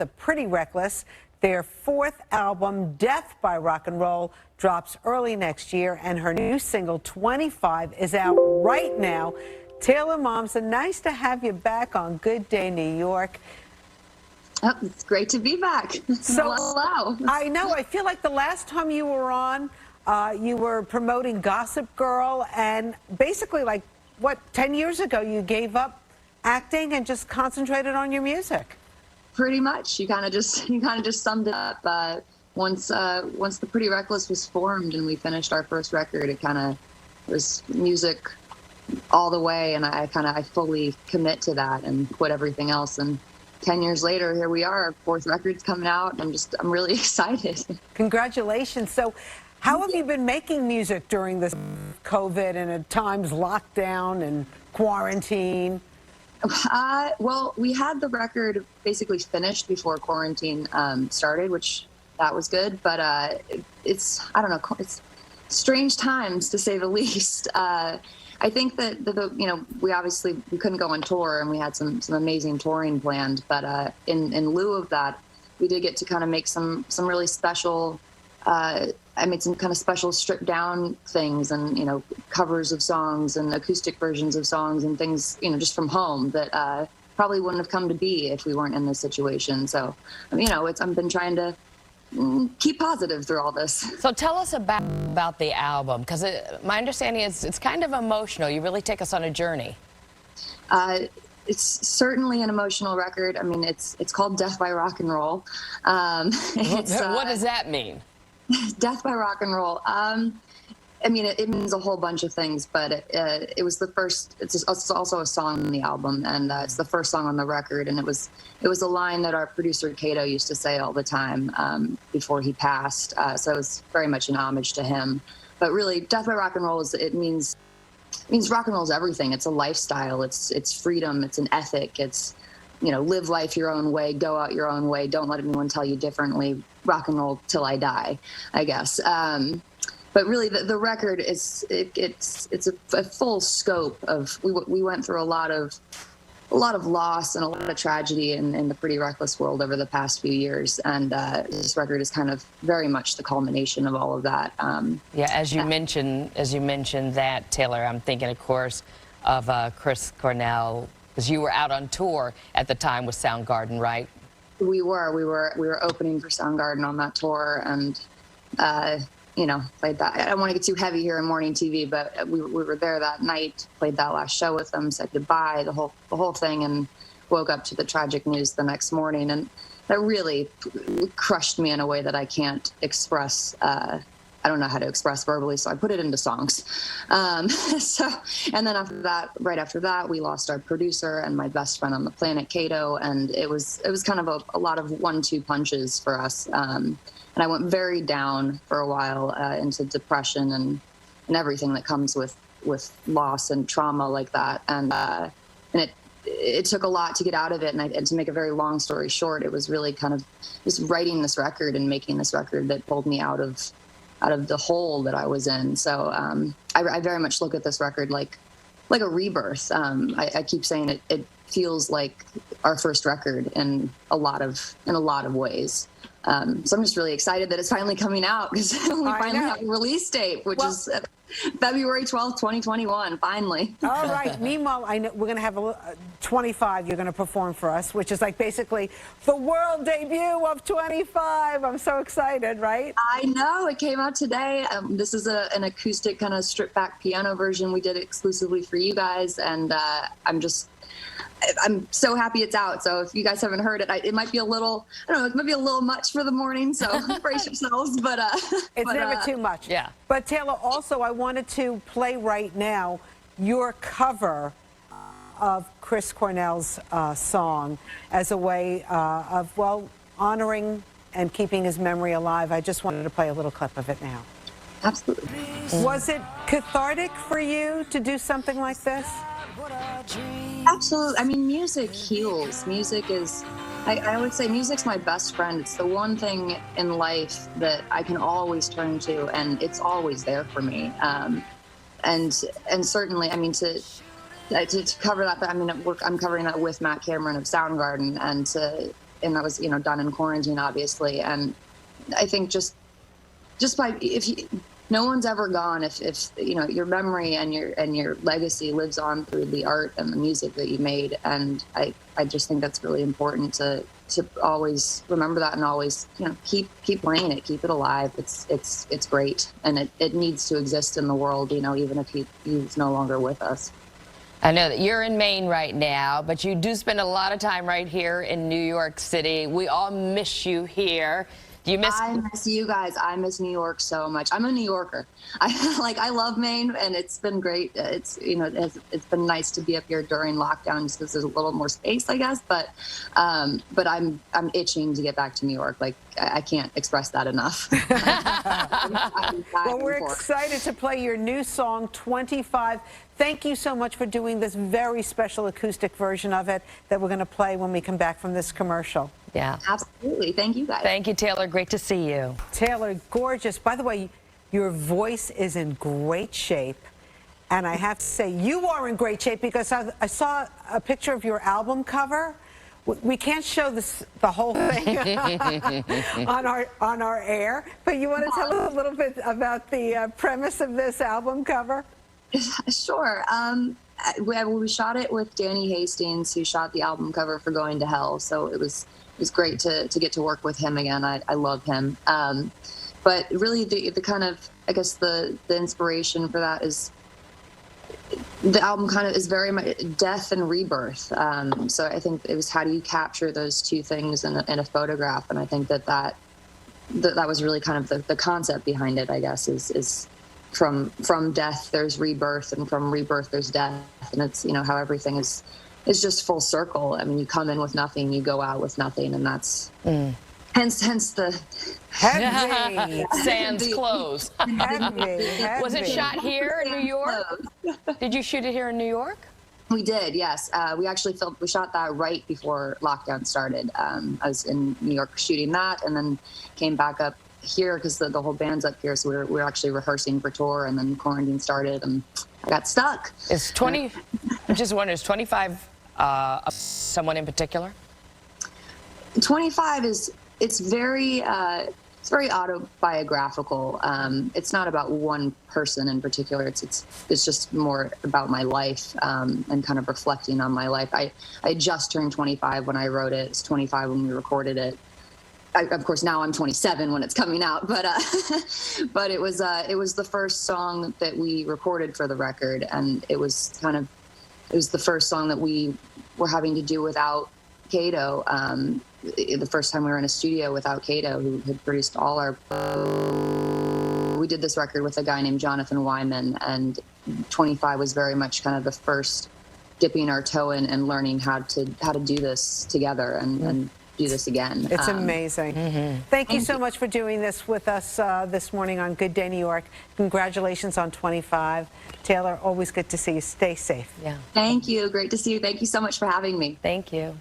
The Pretty Reckless. Their fourth album, Death by Rock and Roll, drops early next year, and her new single, 25, is out right now. Taylor Momsen, nice to have you back on Good Day New York. Oh, it's great to be back. So, hello. I know, I feel like the last time you were on, you were promoting Gossip Girl, and basically, like, what, 10 years ago, you gave up acting and just concentrated on your music. Pretty much. You kind of just summed it up. Once the Pretty Reckless was formed and we finished our first record, it kind of was music all the way, and I fully commit to that and quit everything else. And 10 years later, here we are. Our fourth record's coming out. I'm really excited. Congratulations. So, how have you been making music during this COVID and at times lockdown and quarantine? Well, we had the record basically finished before quarantine started, which that was good. But I don't know, it's strange times to say the least. I think that we couldn't go on tour, and we had some amazing touring planned. But in lieu of that, we did get to kind of make some really special. I made some kind of special stripped down things, and covers of songs and acoustic versions of songs and things, just from home that probably wouldn't have come to be if we weren't in this situation. So I've been trying to keep positive through all this. So tell us about the album, because my understanding is it's kind of emotional. You really take us on a journey. It's certainly an emotional record. I mean, it's called Death by Rock and Roll. What does that mean? Death by Rock and Roll. I mean, it means a whole bunch of things, but it was the first. It's also a song on the album, and it's the first song on the record. And it was a line that our producer Cato used to say all the time before he passed. So it was very much an homage to him. But really, Death by Rock and Roll means rock and roll is everything. It's a lifestyle. It's freedom. It's an ethic. It's live life your own way, go out your own way. Don't let anyone tell you differently. Rock and roll till I die, I guess. But really, the record it's a full scope of. We went through a lot of loss and a lot of tragedy in the Pretty Reckless world over the past few years, and this record is kind of very much the culmination of all of that. Yeah, as you mentioned that, Taylor, I'm thinking, of course, of Chris Cornell, because you were out on tour at the time with Soundgarden, right? We were opening for Soundgarden on that tour, and played that. I don't want to get too heavy here in morning TV, but we were there that night, played that last show with them, said goodbye, the whole thing, and woke up to the tragic news the next morning, and that really crushed me in a way that I can't express. I don't know how to express verbally, so I put it into songs. And then right after that, we lost our producer and my best friend on the planet, Cato, and it was kind of a lot of 1-2 punches for us. And I went very down for a while into depression and everything that comes with loss and trauma like that. And it took a lot to get out of it. And to make a very long story short, it was really kind of just writing this record and making this record that pulled me out of the hole that I was in. So I very much look at this record like a rebirth. I keep saying it feels like our first record in a lot of ways. So I'm just really excited that it's finally coming out, because we finally have a release date, which is February 12th, 2021, finally. All right. Meanwhile, I know we're going to have 25 you're going to perform for us, which is like basically the world debut of 25. I'm so excited, right? I know. It came out today. This is an acoustic kind of stripped back piano version we did exclusively for you guys, and I'm so happy it's out. So if you guys haven't heard it, it might be a little, I don't know, it might be a little much for the morning, so brace yourselves. But it's never too much. Yeah. But Taylor, also, I wanted to play right now your cover of Chris Cornell's song as a way of, honoring and keeping his memory alive. I just wanted to play a little clip of it now. Absolutely. Was it cathartic for you to do something like this? Absolutely. I mean, music heals. Music is, I would say music's my best friend. It's the one thing in life that I can always turn to, and it's always there for me. And certainly, I mean, to cover that, I mean, I'm covering that with Matt Cameron of Soundgarden, and and that was, you know, done in quarantine, obviously. And I think just by, no one's ever gone if you know, your memory and your legacy lives on through the art and the music that you made. And I just think that's really important to always remember that, and always, you know, keep playing it, keep it alive. It's great, and it needs to exist in the world, you know, even if he's no longer with us. I know that you're in Maine right now, but you do spend a lot of time right here in New York City. We all miss you Do you miss? I miss you guys. I miss New York so much. I'm a New Yorker. I love Maine, and it's been great. It's, you know, it's been nice to be up here during lockdown just because there's a little more space, I guess. But I'm itching to get back to New York. Like, I can't express that enough. Well, we're excited to play your new song, 25. Thank you so much for doing this very special acoustic version of it that we're going to play when we come back from this commercial. Yeah. Absolutely. Thank you, guys. Thank you, Taylor. Great to see you. Taylor, gorgeous. By the way, your voice is in great shape. And I have to say, you are in great shape, because I saw a picture of your album cover. We can't show the whole thing on our air, but you want to tell us a little bit about the premise of this album cover? Sure. We shot it with Danny Hastings, who shot the album cover for Going to Hell. So it was great to get to work with him again. I love him. But really the kind of, I guess the inspiration for that is, the album kind of is very much death and rebirth. So I think it was, how do you capture those two things in a photograph? And I think that was really kind of the concept behind it, I guess, is from death there's rebirth, and from rebirth there's death. And it's, you know, how everything is just full circle. I mean, you come in with nothing, you go out with nothing, and that's hence the Heavy. Sans clothes. Heavy. Was it shot here in New York? Did you shoot it here in New York? We did, yes. We shot that right before lockdown started. I was in New York shooting that, and then came back up here because the whole band's up here. So we were actually rehearsing for tour, and then quarantine started, and I got stuck. Is 20? I'm just wondering, is 25 someone in particular? 25 is it's very autobiographical. It's not about one person in particular. It's just more about my life, and kind of reflecting on my life. I just turned 25 when I wrote it. It's 25 when we recorded it. Of course, now I'm 27 when it's coming out, but it was the first song that we recorded for the record, and it was the first song that we were having to do without Kato. The first time we were in a studio without Kato, who had produced all our. We did this record with a guy named Jonathan Wyman, and 25 was very much kind of the first dipping our toe in and learning how to do this together and do this again. It's amazing. Thank you so much for doing this with us this morning on Good Day New York. Congratulations on 25. Taylor, always good to see you. Stay safe. Yeah. Thank you. Great to see you. Thank you so much for having me. Thank you.